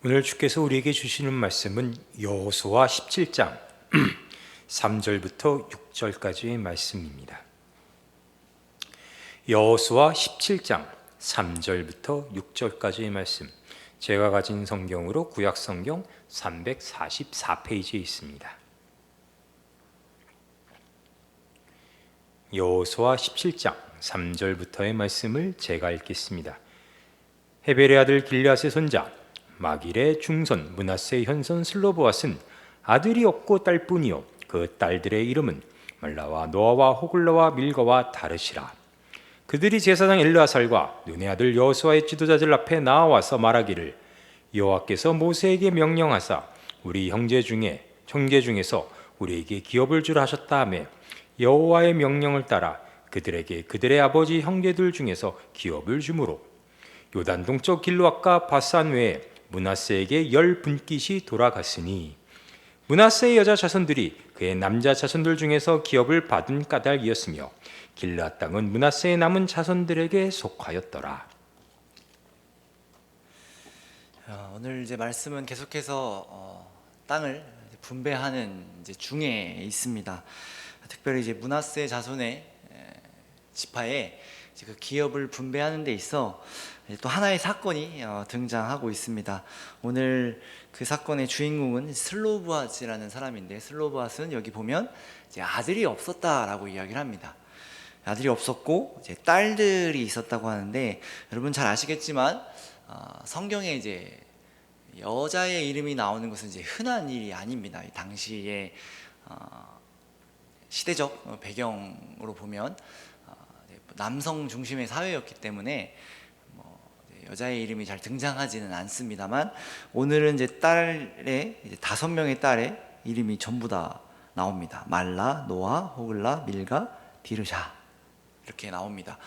오늘 주께서 우리에게 주시는 말씀은 여호수아 17장 3절부터 6절까지의 말씀입니다. 여호수아 17장 3절부터 6절까지의 말씀, 제가 가진 성경으로 구약 성경 344페이지에 있습니다. 여호수아 17장 3절부터의 말씀을 제가 읽겠습니다. 헤벨의 아들 길앗의 손자 마길의 중손 므낫세의 현손 슬로보앗은 아들이 없고 딸뿐이요 그 딸들의 이름은 말라와 노아와 호글라와 밀가와 다르시라. 그들이 제사장 엘르아살과 눈의 아들 여호수아의 지도자들 앞에 나와서 말하기를, 여호와께서 모세에게 명령하사 우리 형제 중에서 우리에게 기업을 주라 하셨다 하며, 여호와의 명령을 따라 그들에게 그들의 아버지 형제들 중에서 기업을 주므로 요단 동쪽 길르앗과 바산 외에 므낫세에게 10분깃이 돌아갔으니, 므낫세의 여자 자손들이 그의 남자 자손들 중에서 기업을 받은 까닭이었으며 길르앗 땅은 므낫세의 남은 자손들에게 속하였더라. 오늘 이제 말씀은 계속해서 땅을 분배하는 이제 중에 있습니다. 특별히 이제 므낫세 자손의 지파에 그 기업을 분배하는 데 있어 또 하나의 사건이 등장하고 있습니다. 오늘 그 사건의 주인공은 슬로보앗이라는 사람인데, 슬로보앗은 여기 보면 이제 아들이 없었다라고 이야기를 합니다. 아들이 없었고 이제 딸들이 있었다고 하는데, 여러분 잘 아시겠지만 성경에 이제 여자의 이름이 나오는 것은 이제 흔한 일이 아닙니다. 당시의 시대적 배경으로 보면 남성 중심의 사회였기 때문에 여자의 이름이 잘 등장하지는 않습니다만, 오늘은 이제 딸의 이제 5명의 딸의 이름이 전부 다 나옵니다. 말라, 노아, 호글라, 밀가, 디르샤 이렇게 나옵니다.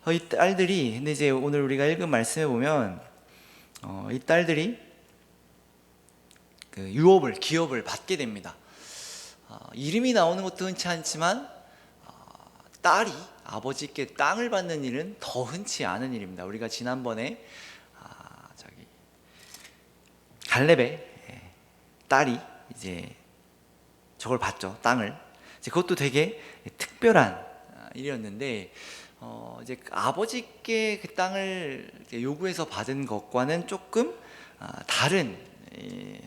이 딸들이, 근데 이제 오늘 우리가 읽은 말씀에 보면 이 딸들이 그 기업을 받게 됩니다. 이름이 나오는 것도 흔치 않지만 딸이 아버지께 땅을 받는 일은 더 흔치 않은 일입니다. 우리가 지난번에 갈렙의 딸이 이제 저걸 받죠, 땅을. 이제 그것도 되게 특별한 일이었는데, 이제 아버지께 그 땅을 요구해서 받은 것과는 조금 다른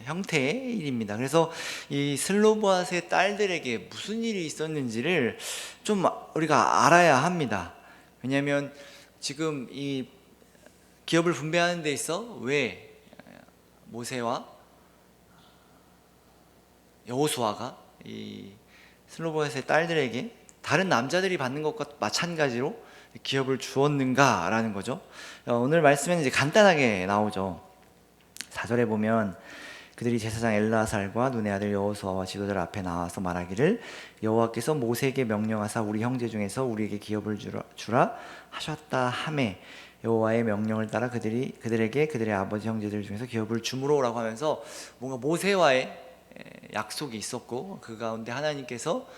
형태의 일입니다. 그래서 이 슬로보앗의 딸들에게 무슨 일이 있었는지를 좀 우리가 알아야 합니다. 왜냐하면 지금 이 기업을 분배하는 데 있어 왜 모세와 여호수아가 이 슬로보앗의 딸들에게 다른 남자들이 받는 것과 마찬가지로 기업을 주었는가라는 거죠. 오늘 말씀에는 이제 간단하게 나오죠. 4절에 보면 그들이 제사장 엘르아살과 눈의 아들 여호수아와 지도자들 앞에 나와서 말하기를, 여호와께서 모세에게 명령하사 우리 형제 중에서 우리에게 기업을 주라 하셨다 하매, 여호와의 명령을 따라 그들에게 그들의 아버지 형제들 중에서 기업을 주므로라고 하면서 뭔가 모세와의 약속이 있었고, 그 가운데 하나님께서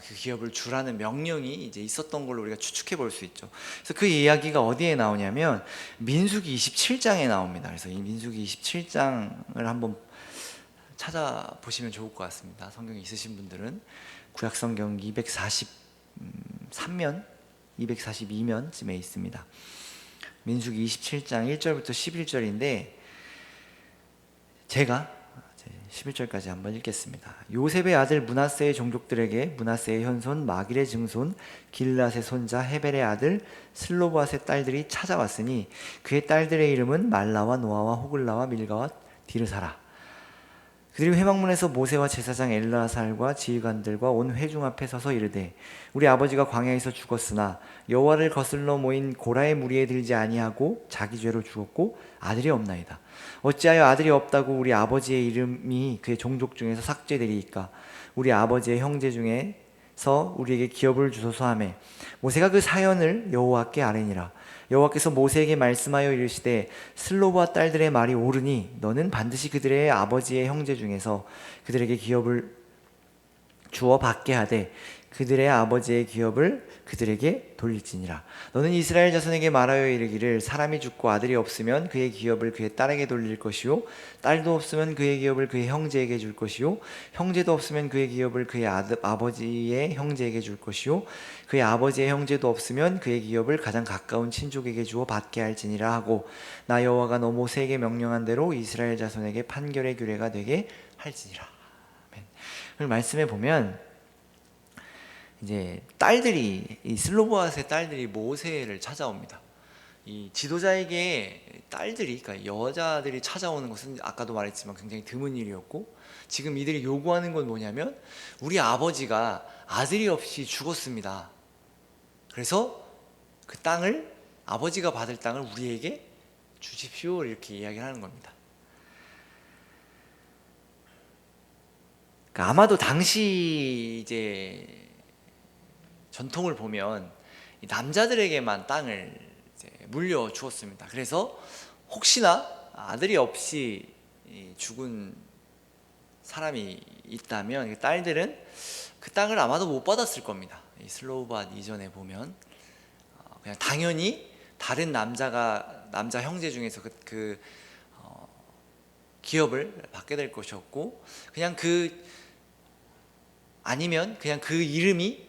그 기업을 주라는 명령이 이제 있었던 걸로 우리가 추측해 볼 수 있죠. 그래서 그 이야기가 어디에 나오냐면 민수기 27장에 나옵니다. 그래서 이 민수기 27장을 한번 찾아보시면 좋을 것 같습니다. 성경이 있으신 분들은 구약 성경 243면, 242면쯤에 있습니다. 민수기 27장 1절부터 11절인데 제가 11절까지 한번 읽겠습니다. 요셉의 아들 므낫세의 종족들에게 므낫세의 현손 마길의 증손 길앗의 손자 헤벨의 아들 슬로보앗의 딸들이 찾아왔으니 그의 딸들의 이름은 말라와 노아와 호글라와 밀가와 디르사라. 그들이 회막문에서 모세와 제사장 엘르아살과 지휘관들과 온 회중 앞에 서서 이르되, 우리 아버지가 광야에서 죽었으나 여호와를 거슬러 모인 고라의 무리에 들지 아니하고 자기 죄로 죽었고 아들이 없나이다. 어찌하여 아들이 없다고 우리 아버지의 이름이 그의 종족 중에서 삭제되리이까? 우리 아버지의 형제 중에서 우리에게 기업을 주소서 하매, 모세가 그 사연을 여호와께 아뢰니라. 여호와께서 모세에게 말씀하여 이르시되, 슬로보아 딸들의 말이 옳으니 너는 반드시 그들의 아버지의 형제 중에서 그들에게 기업을 주어 받게 하되 그들의 아버지의 기업을 그들에게 돌릴지니라. 너는 이스라엘 자손에게 말하여 이르기를 사람이 죽고 아들이 없으면 그의 기업을 그의 딸에게 돌릴 것이요 딸도 없으면 그의 기업을 그의 형제에게 줄 것이요 형제도 없으면 그의 기업을 그의 아버지의 형제에게 줄 것이요 그의 아버지의 형제도 없으면 그의 기업을 가장 가까운 친족에게 주어 받게 할지니라 하고 나 여호와가 너 모세에게 명령한 대로 이스라엘 자손에게 판결의 규례가 되게 할지니라. 아멘. 오늘 말씀에 보면 이제 딸들이, 이 슬로보앗의 딸들이 모세를 찾아옵니다. 이 지도자에게 딸들이, 그러니까 여자들이 찾아오는 것은 아까도 말했지만 굉장히 드문 일이었고, 지금 이들이 요구하는 건 뭐냐면 우리 아버지가 아들이 없이 죽었습니다. 그래서 그 땅을, 아버지가 받을 땅을 우리에게 주십시오, 이렇게 이야기를 하는 겁니다. 그러니까 아마도 당시 이제 전통을 보면 남자들에게만 땅을 이제 물려 주었습니다. 그래서 혹시나 아들이 없이 죽은 사람이 있다면 딸들은 그 땅을 아마도 못 받았을 겁니다. 이 슬로보앗 이전에 보면 그냥 당연히 다른 남자 형제 중에서 기업을 받게 될 것이었고, 그냥 아니면 그냥 그 이름이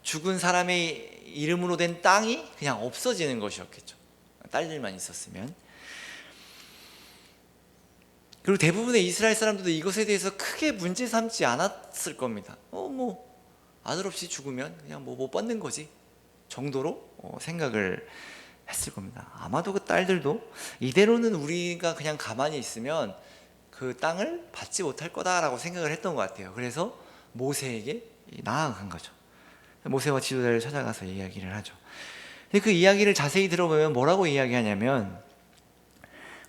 죽은 사람의 이름으로 된 땅이 그냥 없어지는 것이었겠죠. 딸들만 있었으면. 그리고 대부분의 이스라엘 사람들도 이것에 대해서 크게 문제 삼지 않았을 겁니다. 뭐 아들 없이 죽으면 그냥 뭐 못 받는 거지 정도로 생각을 했을 겁니다. 아마도 그 딸들도 이대로는 우리가 그냥 가만히 있으면 그 땅을 받지 못할 거다라고 생각을 했던 것 같아요. 그래서 모세에게 나아간 거죠. 모세와 지도자를 찾아가서 이야기를 하죠. 근데 그 이야기를 자세히 들어보면 뭐라고 이야기하냐면,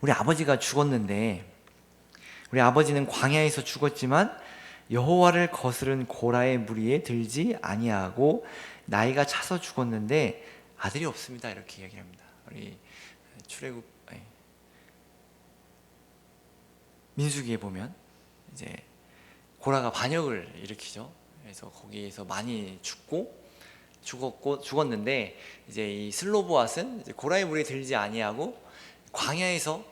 우리 아버지가 죽었는데, 우리 아버지는 광야에서 죽었지만 여호와를 거스른 고라의 무리에 들지 아니하고 나이가 차서 죽었는데 아들이 없습니다, 이렇게 이야기합니다. 우리 출애굽 민수기에 보면 이제 고라가 반역을 일으키죠. 그래서 거기에서 많이 죽었는데 이제 이 슬로보앗은 이제 고라의 무리에 들지 아니하고 광야에서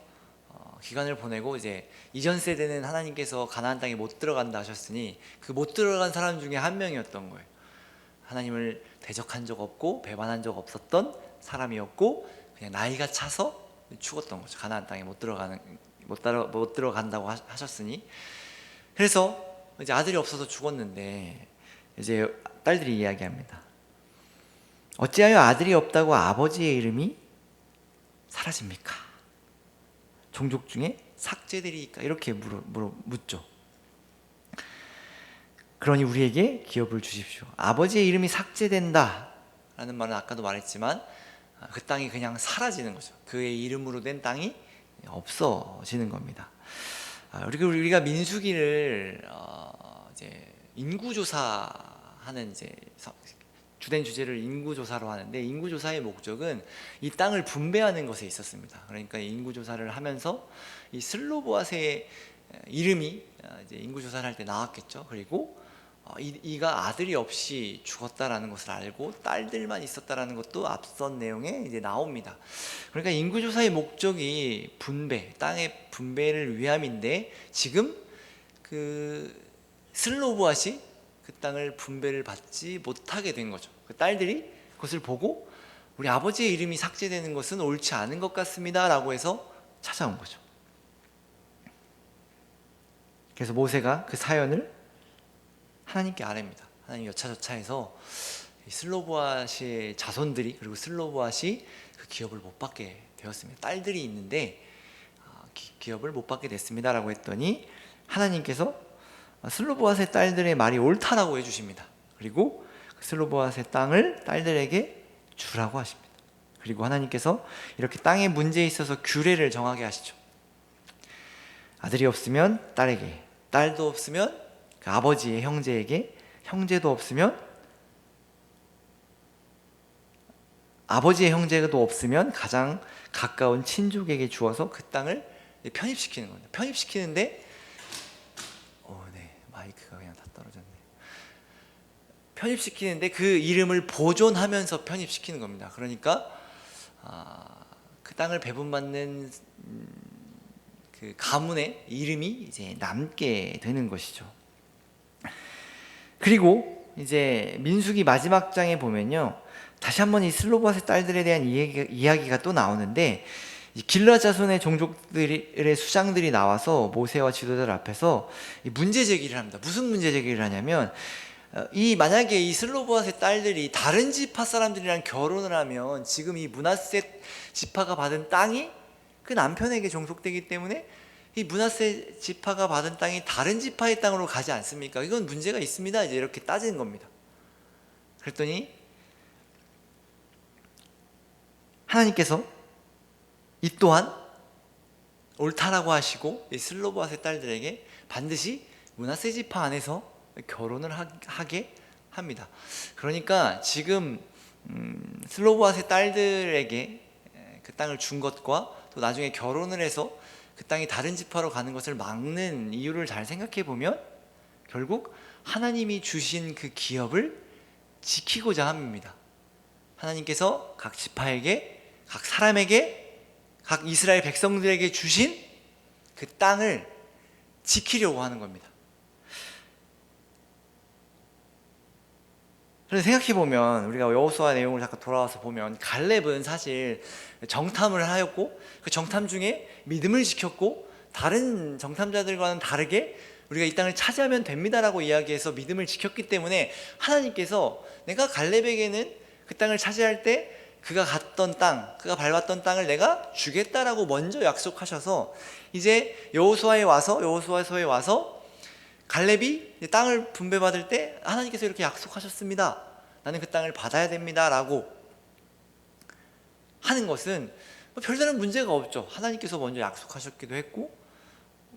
기간을 보내고, 이제 이전 세대는 하나님께서 가나안 땅에 못 들어간다 하셨으니 그 못 들어간 사람 중에 한 명이었던 거예요. 하나님을 대적한 적 없고 배반한 적 없었던 사람이었고, 그냥 나이가 차서 죽었던 거죠. 가나안 땅에 못 들어간다고 하셨으니. 그래서 이제 아들이 없어서 죽었는데 이제 딸들이 이야기합니다. 어찌하여 아들이 없다고 아버지의 이름이 사라집니까? 종족 중에 삭제되리까? 이렇게 묻죠. 그러니 우리에게 기업을 주십시오. 아버지의 이름이 삭제된다 라는 말은 아까도 말했지만 그 땅이 그냥 사라지는 거죠. 그의 이름으로 된 땅이 없어지는 겁니다. 그리고 우리가 민수기를 이제 인구조사하는 이제 주된 주제를 인구조사로 하는데, 인구조사의 목적은 이 땅을 분배하는 것에 있었습니다. 그러니까 인구조사를 하면서 이 슬로보앗의 이름이 이제 인구조사를 할 때 나왔겠죠. 그리고 이가 아들이 없이 죽었다라는 것을 알고 딸들만 있었다라는 것도 앞선 내용에 이제 나옵니다. 그러니까 인구조사의 목적이 땅의 분배를 위함인데, 지금 그 슬로보앗이 그 땅을 분배를 받지 못하게 된 거죠. 그 딸들이 그것을 보고 우리 아버지의 이름이 삭제되는 것은 옳지 않은 것 같습니다 라고 해서 찾아온 거죠. 그래서 모세가 그 사연을 하나님께 아뢰입니다. 하나님 여차저차해서 슬로보앗의 자손들이, 그리고 슬로보앗이 그 기업을 못 받게 되었습니다. 딸들이 있는데 기업을 못 받게 됐습니다 라고 했더니 하나님께서 슬로보앗의 딸들의 말이 옳다라고 해주십니다. 그리고 슬로보앗의 땅을 딸들에게 주라고 하십니다. 그리고 하나님께서 이렇게 땅의 문제에 있어서 규례를 정하게 하시죠. 아들이 없으면 딸에게, 딸도 없으면 그 아버지의 형제에게, 형제도 없으면 아버지의 형제도 없으면 가장 가까운 친족에게 주어서 그 땅을 편입시키는 겁니다. 편입시키는데 마이크가 그냥 다 떨어졌네요. 편입시키는데 그 이름을 보존하면서 편입시키는 겁니다. 그러니까 그 땅을 배분받는 그 가문의 이름이 이제 남게 되는 것이죠. 그리고 이제 민수기 마지막 장에 보면요, 다시 한번 이 슬로보아스의 딸들에 대한 이야기가 또 나오는데, 이 길르앗 자손의 종족들의 수장들이 나와서 모세와 지도자들 앞에서 이 문제 제기를 합니다. 무슨 문제 제기를 하냐면, 만약에 이 슬로보아스의 딸들이 다른 지파 사람들이랑 결혼을 하면 지금 이 므낫세 지파가 받은 땅이 그 남편에게 종속되기 때문에 이 므낫세 지파가 받은 땅이 다른 지파의 땅으로 가지 않습니까? 이건 문제가 있습니다. 이제 이렇게 따지는 겁니다. 그랬더니 하나님께서 이 또한 옳다라고 하시고 이 슬로보아스의 딸들에게 반드시 므낫세 지파 안에서 결혼을 하게 합니다. 그러니까 지금 슬로보아스의 딸들에게 그 땅을 준 것과 또 나중에 결혼을 해서 그 땅이 다른 지파로 가는 것을 막는 이유를 잘 생각해 보면 결국 하나님이 주신 그 기업을 지키고자 함입니다. 하나님께서 각 지파에게, 각 사람에게, 각 이스라엘 백성들에게 주신 그 땅을 지키려고 하는 겁니다. 그래서 생각해보면 우리가 여호수아 내용을 잠깐 돌아와서 보면 갈렙은 사실 정탐을 하였고 그 정탐 중에 믿음을 지켰고 다른 정탐자들과는 다르게 우리가 이 땅을 차지하면 됩니다라고 이야기해서 믿음을 지켰기 때문에 하나님께서 내가 갈렙에게는 그 땅을 차지할 때 그가 갔던 땅, 그가 밟았던 땅을 내가 주겠다라고 먼저 약속하셔서 이제 여호수아서에 와서 갈렙이 땅을 분배받을 때 하나님께서 이렇게 약속하셨습니다. 나는 그 땅을 받아야 됩니다 라고 하는 것은 별다른 문제가 없죠. 하나님께서 먼저 약속하셨기도 했고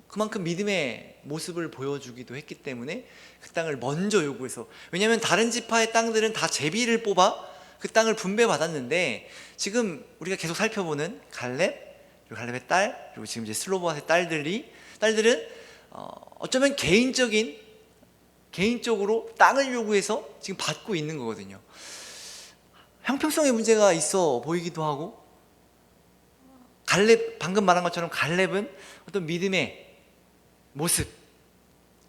그만큼 믿음의 모습을 보여주기도 했기 때문에 그 땅을 먼저 요구해서, 왜냐하면 다른 지파의 땅들은 다 제비를 뽑아 그 땅을 분배받았는데 지금 우리가 계속 살펴보는 갈렙, 그리고 갈렙의 딸, 그리고 지금 이제 슬로보아스의 딸들은 어쩌면 개인적으로 땅을 요구해서 지금 받고 있는 거거든요. 형평성의 문제가 있어 보이기도 하고, 방금 말한 것처럼 갈렙은 어떤 믿음의 모습,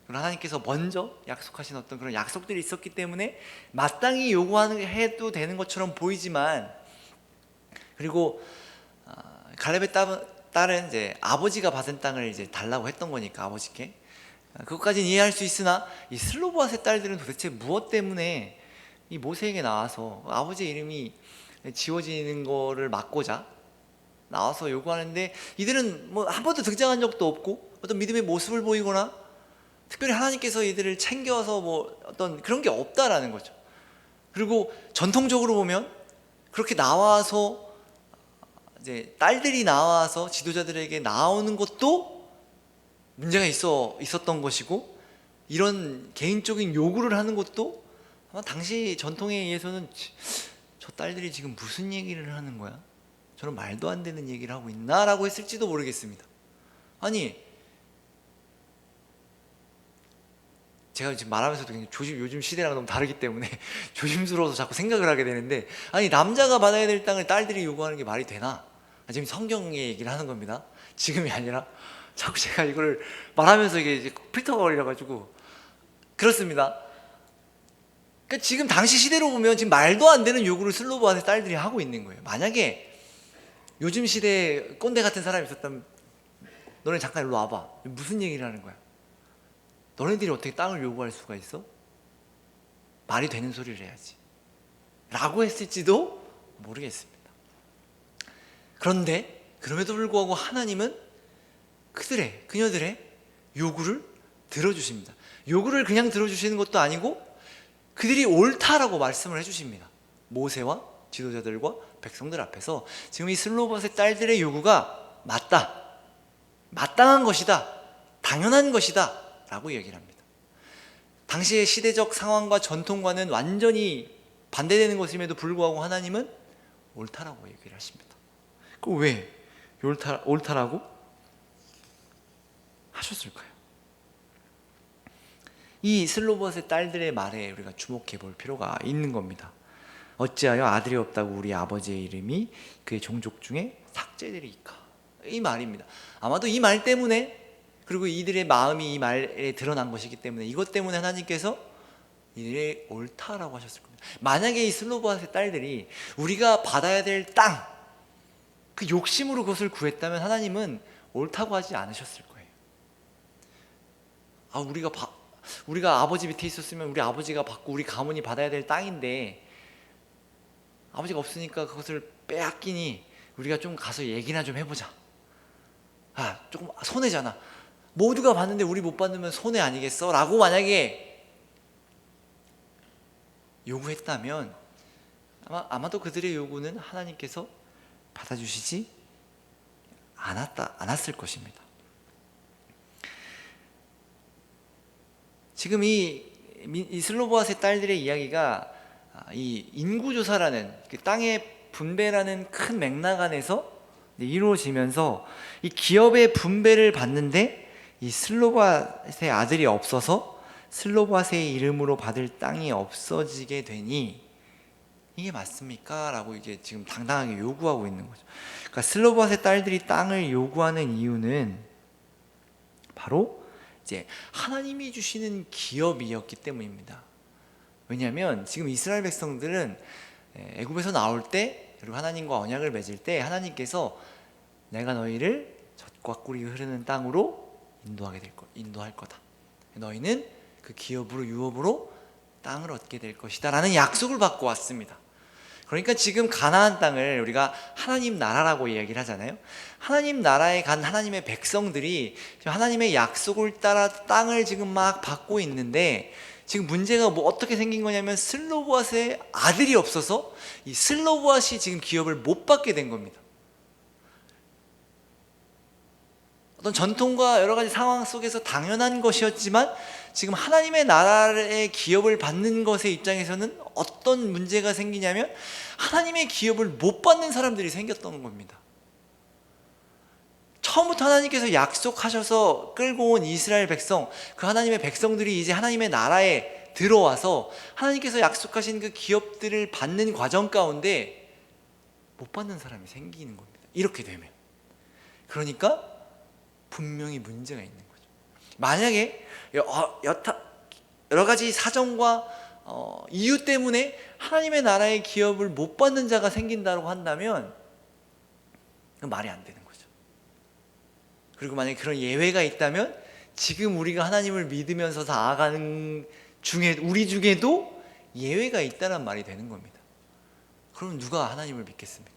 하나님께서 먼저 약속하신 어떤 그런 약속들이 있었기 때문에 마땅히 요구해도 되는 것처럼 보이지만, 그리고 갈렙의 딸은 이제 아버지가 받은 땅을 이제 달라고 했던 거니까 아버지께 그것까지는 이해할 수 있으나 이 슬로보아스의 딸들은 도대체 무엇 때문에 이 모세에게 나와서 아버지의 이름이 지워지는 거를 막고자 나와서 요구하는데, 이들은 뭐 한 번도 등장한 적도 없고 어떤 믿음의 모습을 보이거나 특별히 하나님께서 이들을 챙겨서 뭐 어떤 그런 게 없다라는 거죠. 그리고 전통적으로 보면 그렇게 나와서 이제 딸들이 나와서 지도자들에게 나오는 것도 문제가 있었던 것이고, 이런 개인적인 요구를 하는 것도 아마 당시 전통에 의해서는 저 딸들이 지금 무슨 얘기를 하는 거야? 저는 말도 안 되는 얘기를 하고 있나? 라고 했을지도 모르겠습니다. 아니, 제가 지금 말하면서도 굉장히 요즘 시대랑 너무 다르기 때문에 조심스러워서 자꾸 생각을 하게 되는데, 아니 남자가 받아야 될 땅을 딸들이 요구하는 게 말이 되나? 지금 성경의 얘기를 하는 겁니다. 지금이 아니라. 자꾸 제가 이걸 말하면서 이게 필터가 걸려가지고 그렇습니다. 그러니까 지금 당시 시대로 보면 지금 말도 안 되는 요구를 슬로보아스의 딸들이 하고 있는 거예요. 만약에 요즘 시대에 꼰대 같은 사람이 있었다면, 너네 잠깐 일로 와봐, 무슨 얘기를 하는 거야? 너네들이 어떻게 땅을 요구할 수가 있어? 말이 되는 소리를 해야지 라고 했을지도 모르겠습니다. 그런데 그럼에도 불구하고 하나님은 그녀들의 요구를 들어주십니다. 요구를 그냥 들어주시는 것도 아니고 그들이 옳다라고 말씀을 해주십니다. 모세와 지도자들과 백성들 앞에서 지금 이 슬로보아스의 딸들의 요구가 맞다, 마땅한 것이다, 당연한 것이다 라고 얘기를 합니다. 당시의 시대적 상황과 전통과는 완전히 반대되는 것임에도 불구하고 하나님은 옳다라고 얘기를 하십니다. 그 왜 옳다라고 하셨을까요? 이 슬로봇의 딸들의 말에 우리가 주목해 볼 필요가 있는 겁니다. 어찌하여 아들이 없다고 우리 아버지의 이름이 그의 종족 중에 삭제되리이까, 이 말입니다. 아마도 이 말 때문에, 그리고 이들의 마음이 이 말에 드러난 것이기 때문에, 이것 때문에 하나님께서 이들이 옳다라고 하셨을 겁니다. 만약에 이 슬로봇의 딸들이 우리가 받아야 될 땅, 그 욕심으로 그것을 구했다면 하나님은 옳다고 하지 않으셨을 거예요. 우리가 아버지 밑에 있었으면 우리 아버지가 받고 우리 가문이 받아야 될 땅인데 아버지가 없으니까 그것을 빼앗기니 우리가 좀 가서 얘기나 좀 해보자. 조금 손해잖아. 모두가 받는데 우리 못 받으면 손해 아니겠어? 라고 만약에 요구했다면 아마도 그들의 요구는 하나님께서 받아주시지 않았을 것입니다. 지금 이 슬로보앗의 딸들의 이야기가 이 인구조사라는 그 땅의 분배라는 큰 맥락 안에서 이루어지면서 이 기업의 분배를 받는데 이 슬로보앗의 아들이 없어서 슬로보앗의 이름으로 받을 땅이 없어지게 되니 이게 맞습니까? 라고 이게 지금 당당하게 요구하고 있는 거죠. 그러니까 슬로보앗의 딸들이 땅을 요구하는 이유는 바로 이제 하나님이 주시는 기업이었기 때문입니다. 왜냐하면 지금 이스라엘 백성들은 애굽에서 나올 때, 그리고 하나님과 언약을 맺을 때 하나님께서 내가 너희를 젖과 꿀이 흐르는 땅으로 인도할 거다. 너희는 그 기업으로 유업으로 땅을 얻게 될 것이다 라는 약속을 받고 왔습니다. 그러니까 지금 가나안 땅을 우리가 하나님 나라라고 이야기를 하잖아요. 하나님 나라에 간 하나님의 백성들이 지금 하나님의 약속을 따라 땅을 지금 막 받고 있는데, 지금 문제가 어떻게 생긴 거냐면 슬로보앗의 아들이 없어서 이 슬로보앗이 지금 기업을 못 받게 된 겁니다. 어떤 전통과 여러 가지 상황 속에서 당연한 것이었지만 지금 하나님의 나라의 기업을 받는 것의 입장에서는 어떤 문제가 생기냐면 하나님의 기업을 못 받는 사람들이 생겼던 겁니다. 처음부터 하나님께서 약속하셔서 끌고 온 이스라엘 백성, 그 하나님의 백성들이 이제 하나님의 나라에 들어와서 하나님께서 약속하신 그 기업들을 받는 과정 가운데 못 받는 사람이 생기는 겁니다. 이렇게 되면. 그러니까 분명히 문제가 있는 거죠. 만약에 여러 가지 사정과 이유 때문에 하나님의 나라의 기업을 못 받는 자가 생긴다고 한다면 그건 말이 안 되는 거죠. 그리고 만약에 그런 예외가 있다면 지금 우리가 하나님을 믿으면서 나아가는 중에 우리 중에도 예외가 있다는 말이 되는 겁니다. 그럼 누가 하나님을 믿겠습니까?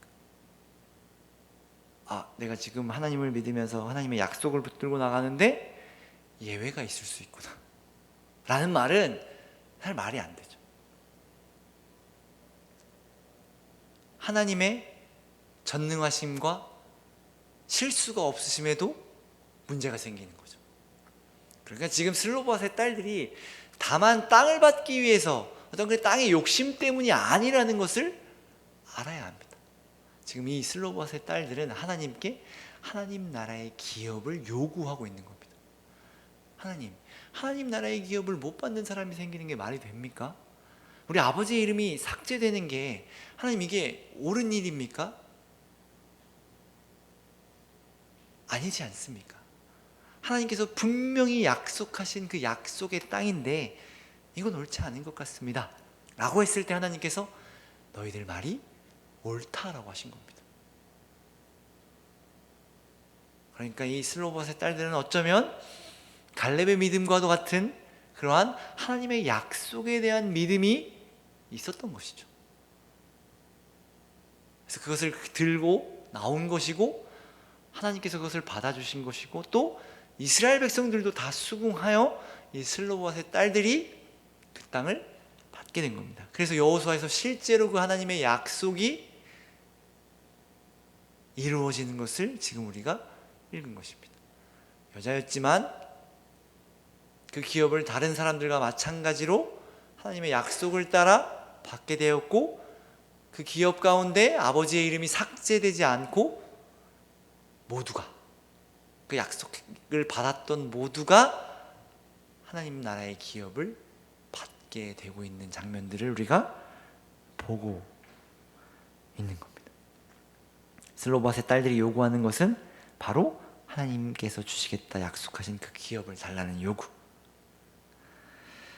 내가 지금 하나님을 믿으면서 하나님의 약속을 붙들고 나가는데 예외가 있을 수 있구나 라는 말은 사실 말이 안 되죠. 하나님의 전능하심과 실수가 없으심에도 문제가 생기는 거죠. 그러니까 지금 슬로보앗의 딸들이 다만 땅을 받기 위해서 어떤 그 땅의 욕심 때문이 아니라는 것을 알아야 합니다. 지금 이 슬로보앗의 딸들은 하나님께 하나님 나라의 기업을 요구하고 있는 겁니다. 하나님 나라의 기업을 못 받는 사람이 생기는 게 말이 됩니까? 우리 아버지의 이름이 삭제되는 게 하나님 이게 옳은 일입니까? 아니지 않습니까? 하나님께서 분명히 약속하신 그 약속의 땅인데 이건 옳지 않은 것 같습니다 라고 했을 때 하나님께서 너희들 말이 옳다라고 하신 겁니다. 그러니까 이 슬로보앗의 딸들은 어쩌면 갈렙의 믿음과도 같은 그러한 하나님의 약속에 대한 믿음이 있었던 것이죠. 그래서 그것을 들고 나온 것이고 하나님께서 그것을 받아주신 것이고 또 이스라엘 백성들도 다 수긍하여 이 슬로보앗의 딸들이 그 땅을 받게 된 겁니다. 그래서 여호수아에서 실제로 그 하나님의 약속이 이루어지는 것을 지금 우리가 읽은 것입니다. 여자였지만 그 기업을 다른 사람들과 마찬가지로 하나님의 약속을 따라 받게 되었고 그 기업 가운데 아버지의 이름이 삭제되지 않고 모두가 그 약속을 받았던 모두가 하나님 나라의 기업을 받게 되고 있는 장면들을 우리가 보고 있는 겁니다. 슬로바스의 딸들이 요구하는 것은 바로 하나님께서 주시겠다 약속하신 그 기업을 달라는 요구.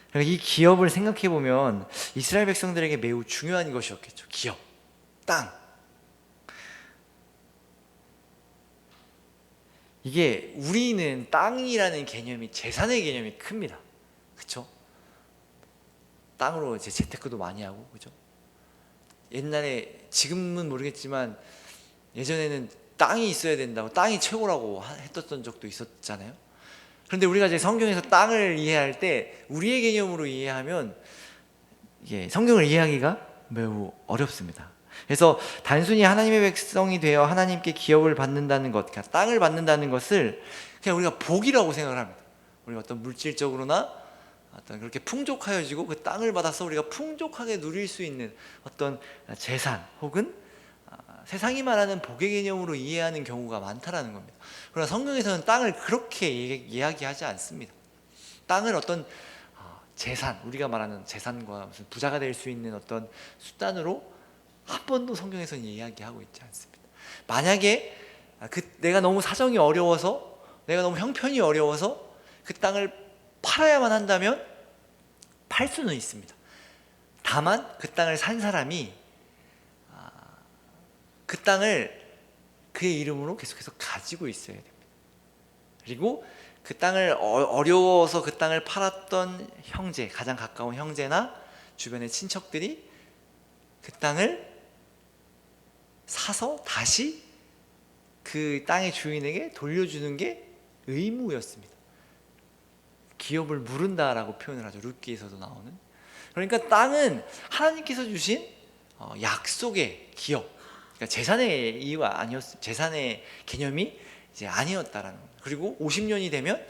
그러니까 이 기업을 생각해 보면 이스라엘 백성들에게 매우 중요한 것이었겠죠. 기업, 땅. 이게 우리는 땅이라는 개념이 재산의 개념이 큽니다. 그렇죠? 땅으로 이제 재테크도 많이 하고, 그죠? 옛날에, 지금은 모르겠지만 예전에는 땅이 있어야 된다고, 땅이 최고라고 했었던 적도 있었잖아요. 그런데 우리가 이제 성경에서 땅을 이해할 때 우리의 개념으로 이해하면 이게 성경을 이해하기가 매우 어렵습니다. 그래서 단순히 하나님의 백성이 되어 하나님께 기업을 받는다는 것, 그러니까 땅을 받는다는 것을 그냥 우리가 복이라고 생각을 합니다. 우리가 어떤 물질적으로나 어떤 그렇게 풍족하여지고 그 땅을 받아서 우리가 풍족하게 누릴 수 있는 어떤 재산 혹은 세상이 말하는 복의 개념으로 이해하는 경우가 많다라는 겁니다. 그러나 성경에서는 땅을 그렇게 이야기하지 않습니다. 땅을 어떤 재산, 우리가 말하는 재산과 무슨 부자가 될 수 있는 어떤 수단으로 한 번도 성경에서는 이야기하고 있지 않습니다. 만약에 내가 너무 사정이 어려워서, 내가 너무 형편이 어려워서 그 땅을 팔아야만 한다면 팔 수는 있습니다. 다만 그 땅을 산 사람이 그 땅을 그의 이름으로 계속해서 가지고 있어야 됩니다. 그리고 그 땅을 어려워서 그 땅을 팔았던 형제, 가장 가까운 형제나 주변의 친척들이 그 땅을 사서 다시 그 땅의 주인에게 돌려주는 게 의무였습니다. 기업을 무른다라고 표현을 하죠. 룻기에서도 나오는. 그러니까 땅은 하나님께서 주신 약속의 기업, 그러니까 재산의 이유가 아니었, 재산의 개념이 이제 아니었다라는 겁니다. 그리고 50년이 되면,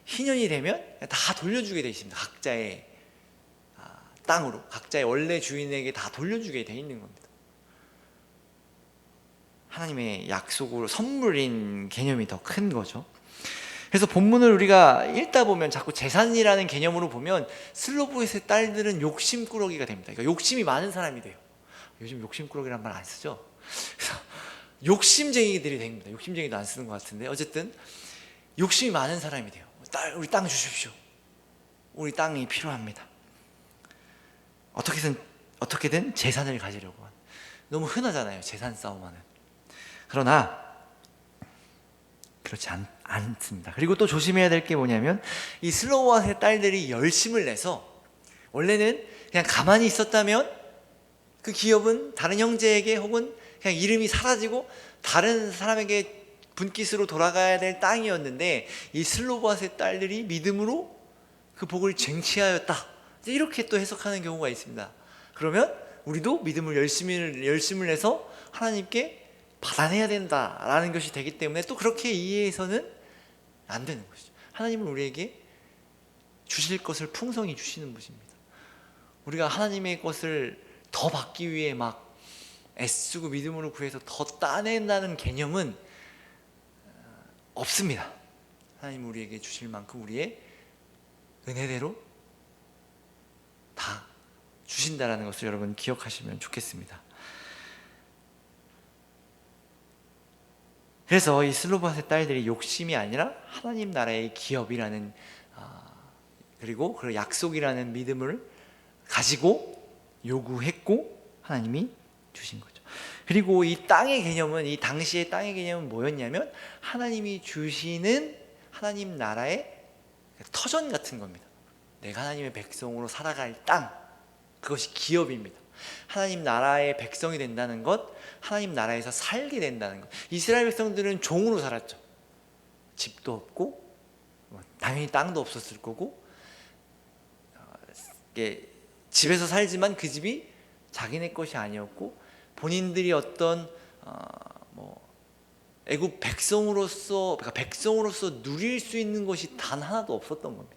희년이 되면 다 돌려주게 되어 있습니다. 각자의 땅으로, 각자의 원래 주인에게 다 돌려주게 되어 있는 겁니다. 하나님의 약속으로 선물인 개념이 더 큰 거죠. 그래서 본문을 우리가 읽다 보면 자꾸 재산이라는 개념으로 보면 슬로보의 딸들은 욕심꾸러기가 됩니다. 그러니까 욕심이 많은 사람이 돼요. 요즘 욕심꾸러기란 말 안 쓰죠? 그래서 욕심쟁이들이 됩니다. 욕심쟁이도 안 쓰는 것 같은데 어쨌든 욕심이 많은 사람이 돼요. 우리 땅 주십시오. 우리 땅이 필요합니다. 어떻게든 재산을 가지려고 하는. 너무 흔하잖아요, 재산 싸움하는. 그러나 그렇지 않습니다. 그리고 또 조심해야 될 게 뭐냐면 이 슬로보아스의 딸들이 열심을 내서, 원래는 그냥 가만히 있었다면 그 기업은 다른 형제에게 혹은 그냥 이름이 사라지고 다른 사람에게 분깃으로 돌아가야 될 땅이었는데 이 슬로보아스의 딸들이 믿음으로 그 복을 쟁취하였다, 이렇게 또 해석하는 경우가 있습니다. 그러면 우리도 믿음을 열심을 내서 하나님께 받아내야 된다라는 것이 되기 때문에 또 그렇게 이해해서는 안 되는 것이죠. 하나님은 우리에게 주실 것을 풍성히 주시는 분입니다. 우리가 하나님의 것을 더 받기 위해 막 애쓰고 믿음으로 구해서 더 따낸다는 개념은 없습니다. 하나님은 우리에게 주실 만큼 우리의 은혜대로 다 주신다라는 것을 여러분 기억하시면 좋겠습니다. 그래서 이 슬로바스의 딸들이 욕심이 아니라 하나님 나라의 기업이라는 그리고 그 약속이라는 믿음을 가지고 요구했고 하나님이 주신 거죠. 그리고 이 땅의 개념은, 이 당시의 땅의 개념은 뭐였냐면 하나님이 주시는 하나님 나라의 터전 같은 겁니다. 내가 하나님의 백성으로 살아갈 땅, 그것이 기업입니다. 하나님 나라의 백성이 된다는 것, 하나님 나라에서 살게 된다는 것. 이스라엘 백성들은 종으로 살았죠. 집도 없고 당연히 땅도 없었을 거고, 집에서 살지만 그 집이 자기네 것이 아니었고, 본인들이 어떤 애굽 백성으로서, 그러니까 백성으로서 누릴 수 있는 것이 단 하나도 없었던 겁니다.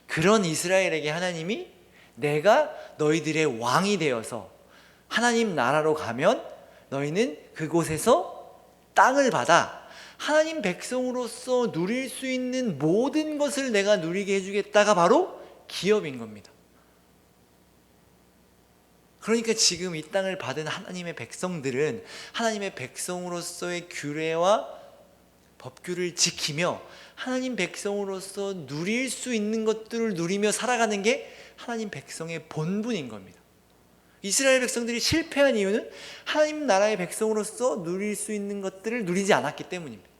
그런 이스라엘에게 하나님이 내가 너희들의 왕이 되어서 하나님 나라로 가면 너희는 그곳에서 땅을 받아 하나님 백성으로서 누릴 수 있는 모든 것을 내가 누리게 해주겠다가 바로 기업인 겁니다. 그러니까 지금 이 땅을 받은 하나님의 백성들은 하나님의 백성으로서의 규례와 법규를 지키며 하나님 백성으로서 누릴 수 있는 것들을 누리며 살아가는 게 하나님 백성의 본분인 겁니다. 이스라엘 백성들이 실패한 이유는 하나님 나라의 백성으로서 누릴 수 있는 것들을 누리지 않았기 때문입니다.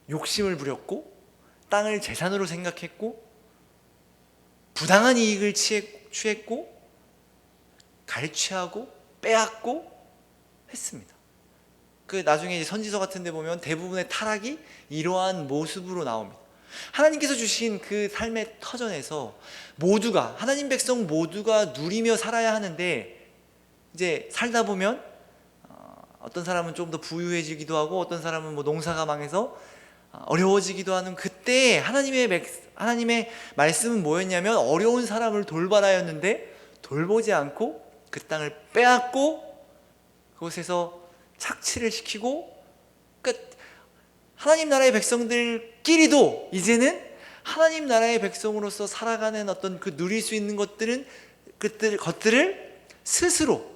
욕심을 부렸고 땅을 재산으로 생각했고 부당한 이익을 취했고 갈취하고 빼앗고 했습니다. 그 나중에 이제 선지서 같은 데 보면 대부분의 타락이 이러한 모습으로 나옵니다. 하나님께서 주신 그 삶의 터전에서 모두가, 하나님 백성 모두가 누리며 살아야 하는데, 이제 살다 보면 어떤 사람은 좀 더 부유해지기도 하고 어떤 사람은 뭐 농사가 망해서 어려워지기도 하는 그때 하나님의 말씀은 뭐였냐면 어려운 사람을 돌봐라였는데 돌보지 않고 그 땅을 빼앗고 그곳에서 착취를 시키고, 그러니까 하나님 나라의 백성들끼리도 이제는 하나님 나라의 백성으로서 살아가는 어떤 그 누릴 수 있는 것들을 스스로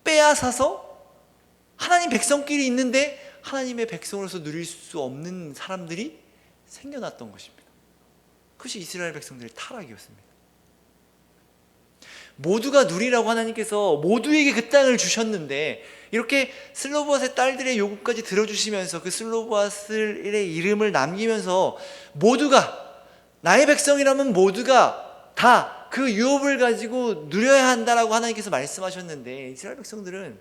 빼앗아서 하나님 백성끼리 있는데 하나님의 백성으로서 누릴 수 없는 사람들이 생겨났던 것입니다. 그것이 이스라엘 백성들의 타락이었습니다. 모두가 누리라고 하나님께서 모두에게 그 땅을 주셨는데 이렇게 슬로보앗의 딸들의 요구까지 들어주시면서 그 슬로보앗의 이름을 남기면서 모두가, 나의 백성이라면 모두가 다 그 유업을 가지고 누려야 한다라고 하나님께서 말씀하셨는데 이스라엘 백성들은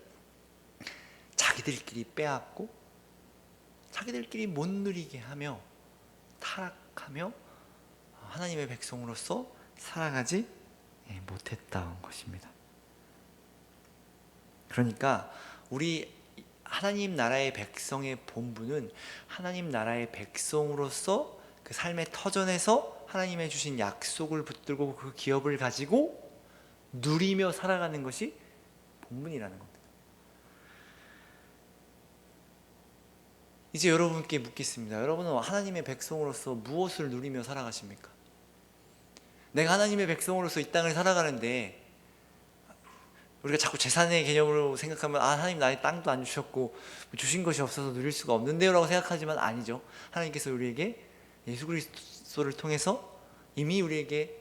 자기들끼리 빼앗고 자기들끼리 못 누리게 하며 타락하며 하나님의 백성으로서 살아가지 못했다는 것입니다. 그러니까 우리 하나님 나라의 백성의 본분은 하나님 나라의 백성으로서 그 삶의 터전에서 하나님의 주신 약속을 붙들고 그 기업을 가지고 누리며 살아가는 것이 본분이라는 겁니다. 이제 여러분께 묻겠습니다. 여러분은 하나님의 백성으로서 무엇을 누리며 살아가십니까? 내가 하나님의 백성으로서 이 땅을 살아가는데 우리가 자꾸 재산의 개념으로 생각하면 하나님 나의 땅도 안 주셨고 주신 것이 없어서 누릴 수가 없는데요 라고 생각하지만 아니죠. 하나님께서 우리에게 예수 그리스도를 통해서 이미 우리에게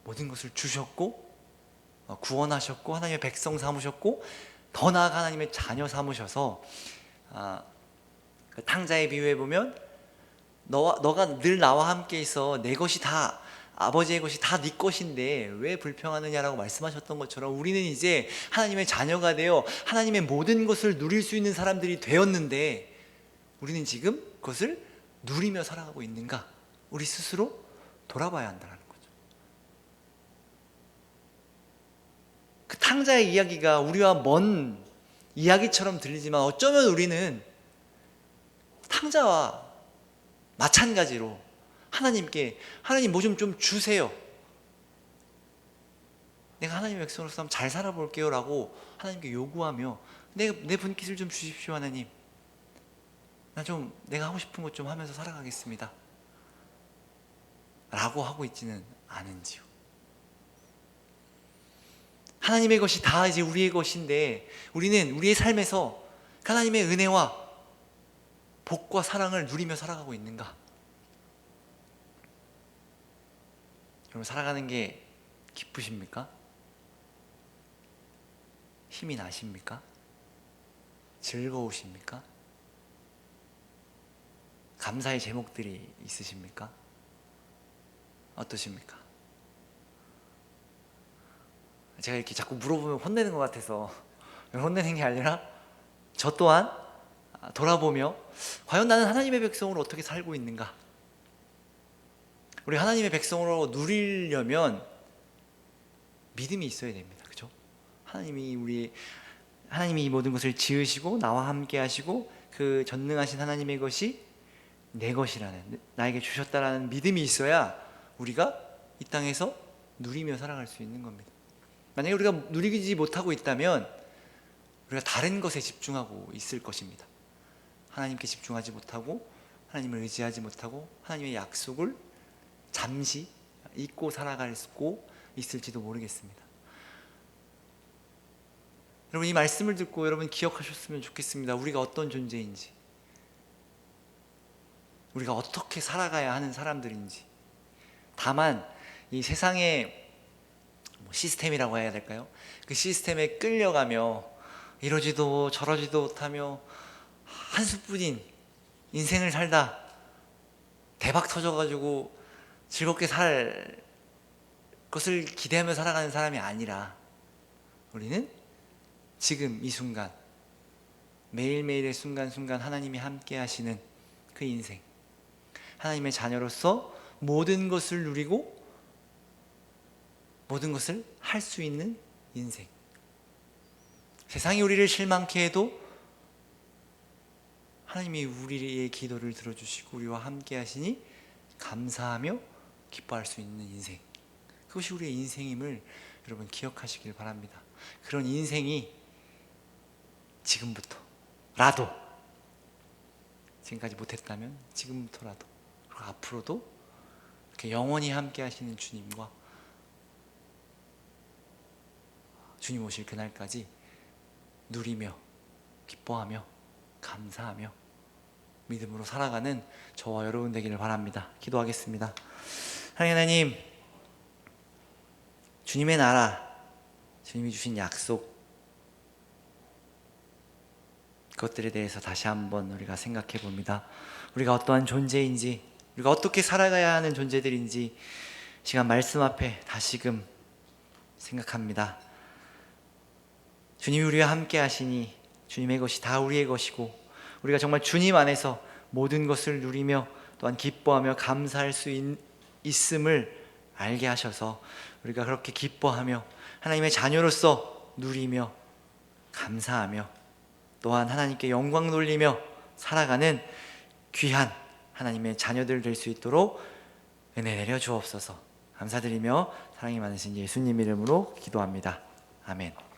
모든 것을 주셨고 구원하셨고 하나님의 백성 삼으셨고 더 나아가 하나님의 자녀 삼으셔서 그 탕자의 비유에 보면 너가 늘 나와 함께 있어 내 것이 다 아버지의 것이 다 네 것인데 왜 불평하느냐라고 말씀하셨던 것처럼 우리는 이제 하나님의 자녀가 되어 하나님의 모든 것을 누릴 수 있는 사람들이 되었는데 우리는 지금 그것을 누리며 살아가고 있는가? 우리 스스로 돌아봐야 한다는 거죠. 그 탕자의 이야기가 우리와 먼 이야기처럼 들리지만 어쩌면 우리는 탕자와 마찬가지로 하나님께 하나님 뭐 좀 주세요. 내가 하나님의 백성으로서 한번 잘 살아볼게요 라고 하나님께 요구하며 내 분깃을 좀 주십시오 하나님. 내가 하고 싶은 것 좀 하면서 살아가겠습니다 라고 하고 있지는 않은지요. 하나님의 것이 다 이제 우리의 것인데 우리는 우리의 삶에서 하나님의 은혜와 복과 사랑을 누리며 살아가고 있는가? 여러분 살아가는 게 기쁘십니까? 힘이 나십니까? 즐거우십니까? 감사의 제목들이 있으십니까? 어떠십니까? 제가 이렇게 자꾸 물어보면 혼내는 것 같아서 혼내는 게 아니라 저 또한 돌아보며 과연 나는 하나님의 백성으로 어떻게 살고 있는가? 우리 하나님의 백성으로 누리려면 믿음이 있어야 됩니다. 그렇죠? 하나님이 이 모든 것을 지으시고 나와 함께 하시고 그 전능하신 하나님의 것이 내 것이라는, 나에게 주셨다라는 믿음이 있어야 우리가 이 땅에서 누리며 살아갈 수 있는 겁니다. 만약에 우리가 누리지 못하고 있다면 우리가 다른 것에 집중하고 있을 것입니다. 하나님께 집중하지 못하고 하나님을 의지하지 못하고 하나님의 약속을 잠시 잊고 살아가고 있을지도 모르겠습니다. 여러분, 이 말씀을 듣고 여러분 기억하셨으면 좋겠습니다. 우리가 어떤 존재인지, 우리가 어떻게 살아가야 하는 사람들인지. 다만 이 세상의 시스템이라고 해야 될까요? 그 시스템에 끌려가며 이러지도 저러지도 못하며 한숨뿐인 인생을 살다 대박 터져가지고 즐겁게 살 것을 기대하며 살아가는 사람이 아니라, 우리는 지금 이 순간, 매일매일의 순간순간 하나님이 함께 하시는 그 인생, 하나님의 자녀로서 모든 것을 누리고 모든 것을 할 수 있는 인생. 세상이 우리를 실망케 해도 하나님이 우리의 기도를 들어주시고 우리와 함께 하시니 감사하며 기뻐할 수 있는 인생, 그것이 우리의 인생임을 여러분 기억하시길 바랍니다. 그런 인생이 지금부터라도, 지금까지 못했다면 지금부터라도, 그리고 앞으로도 이렇게 영원히 함께 하시는 주님과 주님 오실 그날까지 누리며 기뻐하며 감사하며 믿음으로 살아가는 저와 여러분 되기를 바랍니다. 기도하겠습니다. 하나님, 주님의 나라, 주님이 주신 약속, 그것들에 대해서 다시 한번 우리가 생각해 봅니다. 우리가 어떠한 존재인지, 우리가 어떻게 살아가야 하는 존재들인지 시간 말씀 앞에 다시금 생각합니다. 주님이 우리와 함께 하시니 주님의 것이 다 우리의 것이고, 우리가 정말 주님 안에서 모든 것을 누리며 또한 기뻐하며 감사할 수 있음을 알게 하셔서 우리가 그렇게 기뻐하며 하나님의 자녀로서 누리며 감사하며 또한 하나님께 영광 돌리며 살아가는 귀한 하나님의 자녀들 될 수 있도록 은혜 내려 주옵소서. 감사드리며 사랑이 많으신 예수님 이름으로 기도합니다. 아멘.